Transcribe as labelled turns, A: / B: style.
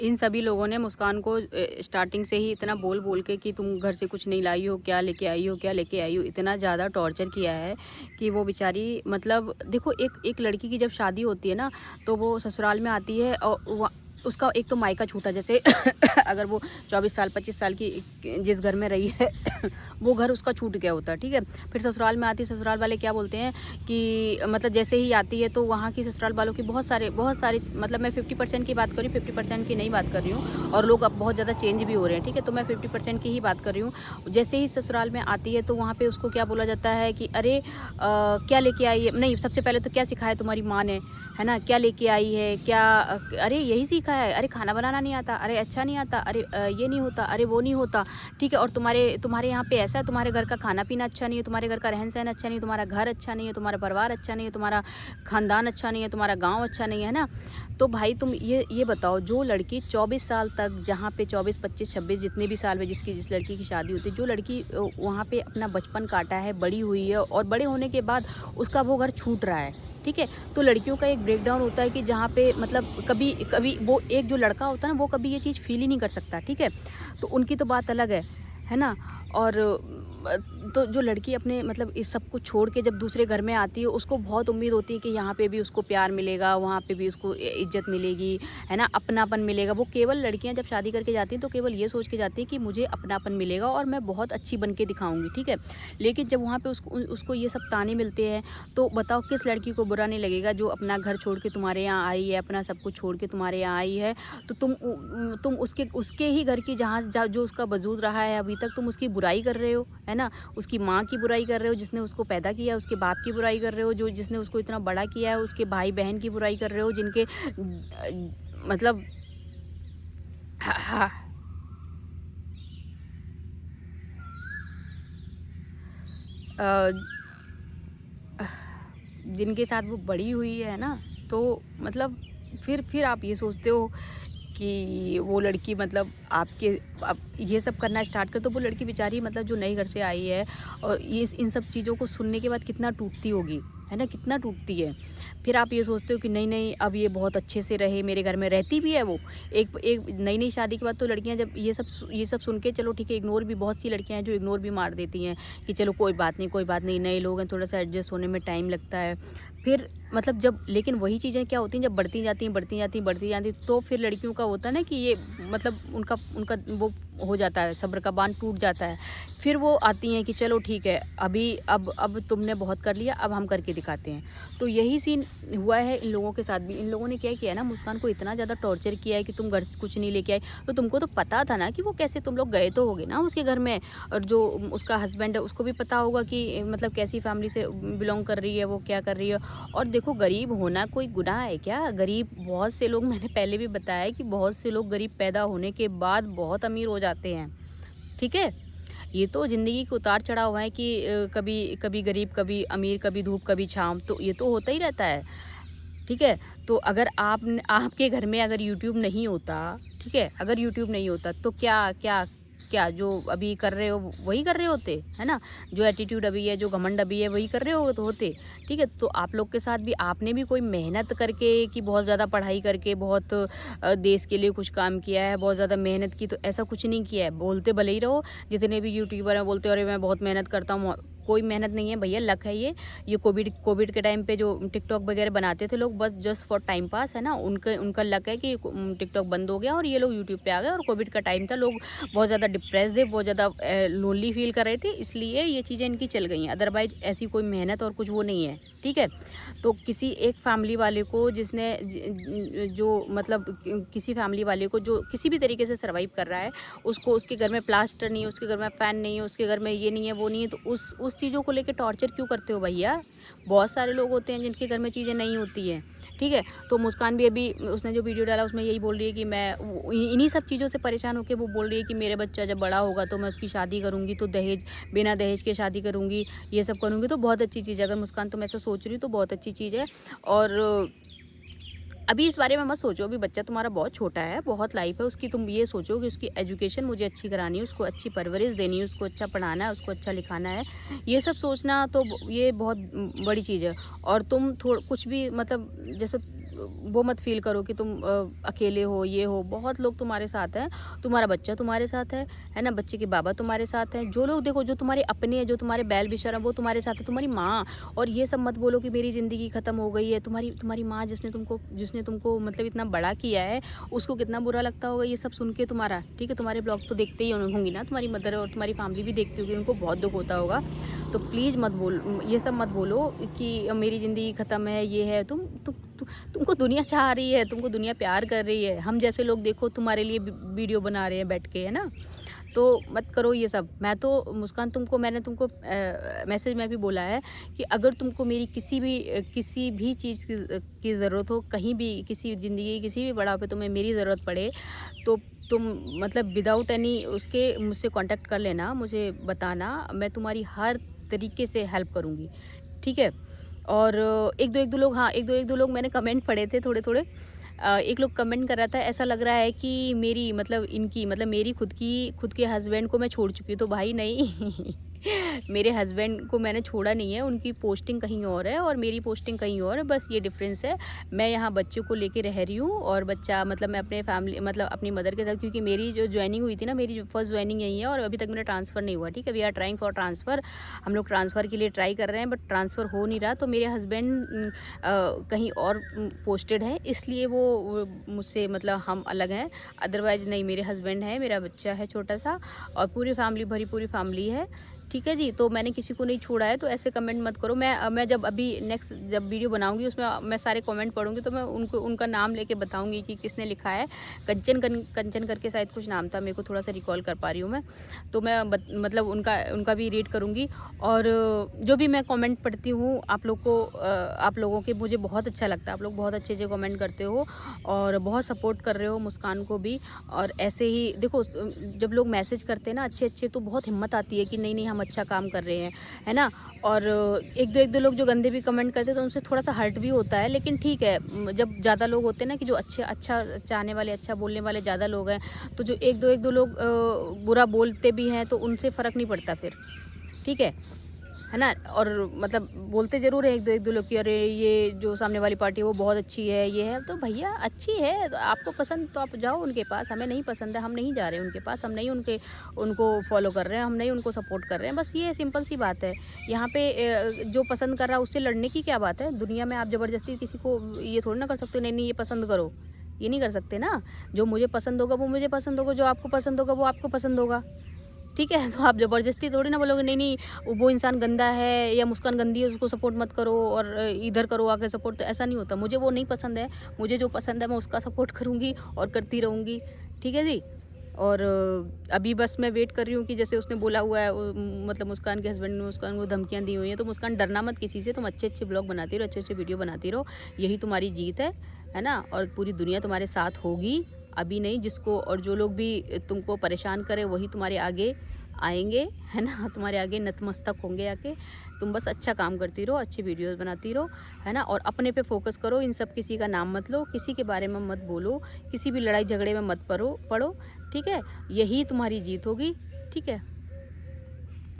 A: इन सभी लोगों ने मुस्कान को स्टार्टिंग से ही इतना बोल बोल के कि तुम घर से कुछ नहीं लाई हो, क्या लेके आई हो, क्या लेके आई हो, इतना ज़्यादा टॉर्चर किया है कि वो बेचारी, मतलब देखो, एक एक लड़की की जब शादी होती है ना, तो वो ससुराल में आती है और उसका एक तो मायका छूटा, जैसे अगर वो 24 साल 25 साल की जिस घर में रही है वो घर उसका छूट गया होता है, ठीक है। फिर ससुराल में आती है, ससुराल वाले क्या बोलते हैं कि मतलब जैसे ही आती है तो वहाँ की ससुराल वालों की बहुत सारे मतलब मैं 50% की बात कर रही हूँ, 50% की नहीं बात कर रही हूँ, और लोग अब बहुत ज़्यादा चेंज भी हो रहे हैं, ठीक है। तो मैं 50% की ही बात कर रही हूँ। जैसे ही ससुराल में आती है तो वहाँ पे उसको क्या बोला जाता है कि अरे क्या लेके आई है, नहीं, सबसे पहले तो क्या सिखाया तुम्हारी माँ ने, है ना, क्या लेके आई है, क्या अरे यही सीखा है, अरे खाना बनाना नहीं आता, अरे अच्छा नहीं आता, अरे ये नहीं होता, अरे वो नहीं होता, ठीक है। और तुम्हारे यहाँ पे ऐसा है, तुम्हारे घर का खाना पीना अच्छा नहीं है, तुम्हारे घर का रहन सहन अच्छा नहीं है, तुम्हारा घर अच्छा नहीं है, तुम्हारा परिवार अच्छा नहीं है, तुम्हारा खानदान अच्छा नहीं है, तुम्हारा गाँव अच्छा नहीं है ना। तो भाई तुम ये बताओ, जो लड़की 24 साल तक, जहाँ पे 24 25 26 जितने भी साल में जिस लड़की की शादी होती है, जो लड़की वहाँ पे अपना बचपन काटा है, बड़ी हुई है, और बड़े होने के बाद उसका वो घर छूट रहा है, ठीक है। तो लड़कियों का एक ब्रेकडाउन होता है कि जहाँ पे मतलब कभी कभी वो एक जो लड़का होता है ना, वो कभी ये चीज़ फील ही नहीं कर सकता, ठीक है। तो उनकी तो बात अलग है ना। और तो जो लड़की अपने मतलब इस सब कुछ छोड़ के जब दूसरे घर में आती है, उसको बहुत उम्मीद होती है कि यहाँ पे भी उसको प्यार मिलेगा, वहाँ पे भी उसको इज्जत मिलेगी, है ना, अपनापन मिलेगा। वो केवल लड़कियाँ जब शादी करके जाती हैं तो केवल ये सोच के जाती हैं कि मुझे अपनापन मिलेगा और मैं बहुत अच्छी बन के दिखाऊंगी, ठीक है। लेकिन जब वहाँ पे उसको ये सब ताने मिलते हैं, तो बताओ किस लड़की को बुरा नहीं लगेगा जो अपना घर छोड़ के तुम्हारे यहाँ आई है, अपना सब कुछ छोड़ के तुम्हारे यहाँ आई है। तो तुम उसके उसके ही घर की जो उसका वजूद रहा है अभी तक, तुम उसकी बुराई कर रहे हो, है ना। उसकी माँ की बुराई कर रहे हो जिसने उसको पैदा किया, उसके बाप की बुराई कर रहे हो जो जिसने उसको इतना बड़ा किया है, उसके भाई बहन की बुराई कर रहे हो जिनके मतलब हा, हा, अ, जिनके साथ वो बड़ी हुई है ना। तो मतलब फिर आप ये सोचते हो कि वो लड़की मतलब आपके आप ये सब करना स्टार्ट कर, तो वो लड़की बेचारी मतलब जो नए घर से आई है, और ये इन सब चीज़ों को सुनने के बाद कितना टूटती होगी, है ना, कितना टूटती है। फिर आप ये सोचते हो कि नहीं नहीं, अब ये बहुत अच्छे से रहे मेरे घर में, रहती भी है वो। एक एक नई नई शादी के बाद तो लड़कियां जब ये सब सुन के, चलो ठीक है, इग्नोर भी, बहुत सी लड़कियां हैं जो इग्नोर भी मार देती हैं कि चलो कोई बात नहीं, कोई बात नहीं, नए लोग हैं, थोड़ा सा एडजस्ट होने में टाइम लगता है। फिर मतलब जब, लेकिन वही चीज़ें क्या होती हैं, जब बढ़ती जाती हैं, बढ़ती जाती हैं, बढ़ती जाती हैं, तो फिर लड़कियों का होता है ना कि ये मतलब उनका उनका वो हो जाता है, सब्र का बांध टूट जाता है। फिर वो आती हैं कि चलो ठीक है, अभी अब तुमने बहुत कर लिया, अब हम करके दिखाते हैं। तो यही सीन हुआ है इन लोगों के साथ भी। इन लोगों ने क्या किया है ना, मुस्कान को इतना ज़्यादा टॉर्चर किया है कि तुम घर से कुछ नहीं लेके आए। तो तुमको तो पता था ना कि वो कैसे, तुम लोग गए तो होगे ना उसके घर में, और जो उसका हस्बैंड है उसको भी पता होगा कि मतलब कैसी फैमिली से बिलोंग कर रही है, वो क्या कर रही है। और देखो, गरीब होना कोई गुनाह है क्या? गरीब बहुत से लोग, मैंने पहले भी बताया कि बहुत से लोग गरीब पैदा होने के बाद बहुत अमीर हो जाते हैं, ठीक है। ये तो ज़िंदगी के उतार चढ़ाव है कि कभी कभी गरीब, कभी अमीर, कभी धूप, कभी छाँव, तो ये तो होता ही रहता है, ठीक है। तो अगर आपके घर में अगर यूट्यूब नहीं होता, ठीक है, अगर यूट्यूब नहीं होता तो क्या क्या क्या जो अभी कर रहे हो वही कर रहे होते, है ना। जो एटीट्यूड अभी है, जो घमंड अभी है, वही कर रहे हो तो होते, ठीक है। तो आप लोग के साथ भी आपने भी कोई मेहनत करके, कि बहुत ज़्यादा पढ़ाई करके, बहुत देश के लिए कुछ काम किया है, बहुत ज़्यादा मेहनत की, तो ऐसा कुछ नहीं किया है। बोलते भले ही रहो, जितने भी यूट्यूबर हैं बोलते हो अरे मैं बहुत मेहनत करता हूँ, कोई मेहनत नहीं है भैया, लक है ये कोविड के टाइम पे जो टिकटॉक वगैरह बनाते थे लोग बस जस्ट फॉर टाइम पास, है ना, उनका लक है कि टिकटॉक बंद हो गया और ये लोग यूट्यूब पे आ गए। और कोविड का टाइम था, लोग बहुत ज़्यादा डिप्रेस थे, बहुत ज़्यादा लोनली फील कर रहे थे, इसलिए ये चीज़ें इनकी चल गई हैं। अदरवाइज ऐसी कोई मेहनत और कुछ वो नहीं है, ठीक है। तो किसी एक फैमिली वाले को जिसने जो मतलब किसी फैमिली वाले को जो किसी भी तरीके से सर्वाइव कर रहा है, उसको उसके घर में प्लास्टर नहीं है, उसके घर में फ़ैन नहीं है, उसके घर में ये नहीं है, वो नहीं है, तो उस चीज़ों को लेके टॉर्चर क्यों करते हो भैया? बहुत सारे लोग होते हैं जिनके घर में चीज़ें नहीं होती हैं, ठीक है। तो मुस्कान भी अभी उसने जो वीडियो डाला उसमें यही बोल रही है कि मैं इन्हीं सब चीज़ों से परेशान होकर वो बोल रही है कि मेरे बच्चा जब बड़ा होगा तो मैं उसकी शादी करूँगी, तो दहेज, बिना दहेज के शादी करूँगी, ये सब करूँगी। तो बहुत अच्छी चीज़ है, अगर मुस्कान तुम ऐसा सोच रही हो तो बहुत अच्छी चीज़ है। और अभी इस बारे में मत सोचो, अभी बच्चा तुम्हारा बहुत छोटा है, बहुत लाइफ है उसकी। तुम ये सोचो कि उसकी एजुकेशन मुझे अच्छी करानी है, उसको अच्छी परवरिश देनी है, उसको अच्छा पढ़ाना है, उसको अच्छा लिखाना है। ये सब सोचना तो ये बहुत बड़ी चीज़ है। और तुम कुछ भी मतलब जैसे वो मत फ़ील करो कि तुम अकेले हो, ये हो, बहुत लोग तुम्हारे साथ हैं। तुम्हारा बच्चा तुम्हारे साथ है ना? बच्चे के बाबा तुम्हारे साथ हैं। जो लोग देखो जो तुम्हारे अपने हैं, जो तुम्हारे बैल-बिछर हैं, वो तुम्हारे साथ है, तुम्हारी माँ। और ये सब मत बोलो कि मेरी ज़िंदगी ख़त्म हो गई है। तुम्हारी माँ जिसने तुमको मतलब इतना बड़ा किया है, उसको कितना बुरा लगता होगा ये सब सुन के तुम्हारा, ठीक है? तुम्हारे ब्लॉग तो देखते ही होंगी ना, तुम्हारी मदर और तुम्हारी फैमिली भी देखती होगी, उनको बहुत दुःख होता होगा। तो प्लीज़ ये सब मत बोलो कि मेरी ज़िंदगी ख़त्म है, ये है। तुमको दुनिया चाह रही है, तुमको दुनिया प्यार कर रही है। हम जैसे लोग देखो तुम्हारे लिए वीडियो बना रहे हैं बैठ के, है ना? तो मत करो ये सब। मुस्कान मैंने तुमको मैसेज में भी बोला है कि अगर तुमको मेरी किसी भी चीज़ की ज़रूरत हो, कहीं भी किसी ज़िंदगी किसी भी पड़ाव पे तुम्हें मेरी ज़रूरत पड़े, तो तुम मतलब विदाउट एनी उसके मुझसे कांटेक्ट कर लेना, मुझे बताना। मैं तुम्हारी हर तरीके से हेल्प करूँगी, ठीक है? और एक दो लोग, हाँ, एक दो लोग मैंने कमेंट पढ़े थे थोड़े-थोड़े। एक लोग कमेंट कर रहा था, ऐसा लग रहा है कि मेरी खुद के हस्बैंड को मैं छोड़ चुकी हूँ। तो भाई नहीं मेरे हस्बैंड को मैंने छोड़ा नहीं है, उनकी पोस्टिंग कहीं और है और मेरी पोस्टिंग कहीं और है, बस ये डिफरेंस है। मैं यहाँ बच्चों को लेके रह रही हूँ और बच्चा मतलब मैं अपने फैमिली मतलब अपनी मदर के साथ, क्योंकि मेरी जो ज्वाइनिंग हुई थी ना, मेरी फर्स्ट ज्वाइनिंग यही है और अभी तक मेरा ट्रांसफ़र नहीं हुआ, ठीक है? We are trying for transfer. हम लोग ट्रांसफ़र के लिए ट्राई कर रहे हैं, बट ट्रांसफ़र हो नहीं रहा। तो मेरे हस्बैंड कहीं और पोस्टेड है, इसलिए वो मुझसे मतलब हम अलग हैं। अदरवाइज़ नहीं, मेरे हस्बैंड है, मेरा बच्चा है छोटा-सा और पूरी फैमिली है, ठीक है जी। तो मैंने किसी को नहीं छोड़ा है, तो ऐसे कमेंट मत करो। मैं जब वीडियो बनाऊँगी उसमें मैं सारे कमेंट पढ़ूँगी, तो मैं उनका नाम लेके बताऊँगी कि किसने लिखा है। कंचन करके शायद कुछ नाम था, मेरे को थोड़ा-सा रिकॉल कर पा रही हूँ मैं। तो मैं मतलब उनका भी रीड करूँगी। और जो भी मैं कमेंट पढ़ती हूँ आप लोगों के मुझे बहुत अच्छा लगता है। आप लोग बहुत अच्छे-अच्छे कमेंट करते हो और बहुत सपोर्ट कर रहे हो मुस्कान को भी। और ऐसे ही देखो, जब लोग मैसेज करते हैं ना अच्छे-अच्छे, तो बहुत हिम्मत आती है कि नहीं हम अच्छा काम कर रहे हैं, है ना? और एक दो लोग जो गंदे भी कमेंट करते हैं, तो उनसे थोड़ा-सा हर्ट भी होता है, लेकिन ठीक है। जब ज़्यादा लोग होते हैं ना कि जो अच्छा चाहने वाले, अच्छा बोलने वाले ज़्यादा लोग हैं, तो जो एक दो लोग बुरा बोलते भी हैं, तो उनसे फ़र्क नहीं पड़ता फिर, ठीक है ना? और मतलब बोलते ज़रूर हैं एक दो लोग कि अरे ये जो सामने वाली पार्टी है वो बहुत अच्छी है, ये है। तो भैया अच्छी है, तो आपको पसंद तो आप जाओ उनके पास, हमें नहीं पसंद है, हम नहीं जा रहे हैं उनके पास, हम नहीं उनको फॉलो कर रहे हैं, हम नहीं उनको सपोर्ट कर रहे हैं। बस ये सिंपल सी बात है। यहाँ पे जो पसंद कर रहा है उससे लड़ने की क्या बात है? दुनिया में आप ज़बरदस्ती किसी को ये थोड़ी ना कर सकते हो, नहीं ये पसंद करो, ये नहीं कर सकते ना। जो मुझे पसंद होगा वो मुझे पसंद होगा, जो आपको पसंद होगा वो आपको पसंद होगा, ठीक है? तो आप ज़बरदस्ती थोड़ी ना बोलोगे नहीं वो इंसान गंदा है या मुस्कान गंदी है, उसको सपोर्ट मत करो और इधर करो आके सपोर्ट। तो ऐसा नहीं होता। मुझे वो नहीं पसंद है, मुझे जो पसंद है मैं उसका सपोर्ट करूँगी और करती रहूँगी, ठीक है जी? और अभी बस मैं वेट कर रही हूँ कि जैसे उसने बोला हुआ है, मतलब मुस्कान के हस्बैंड ने मुस्कान को धमकियाँ दी हुई हैं, तो मुस्कान डरना मत किसी से, तुम अच्छे-अच्छे ब्लॉग बनाती रहो, अच्छे-अच्छे वीडियो बनाती रहो, यही तुम्हारी जीत है ना? और पूरी दुनिया तुम्हारे साथ होगी, अभी नहीं। और जो लोग भी तुमको परेशान करें वही तुम्हारे आगे आएँगे, है ना? तुम्हारे आगे नतमस्तक होंगे आके। तुम बस अच्छा काम करती रहो, अच्छी वीडियोज़ बनाती रहो, है ना? और अपने पे फ़ोकस करो, इन सब किसी का नाम मत लो, किसी के बारे में मत बोलो, किसी भी लड़ाई झगड़े में मत पड़ो, ठीक है? यही तुम्हारी जीत होगी, ठीक है?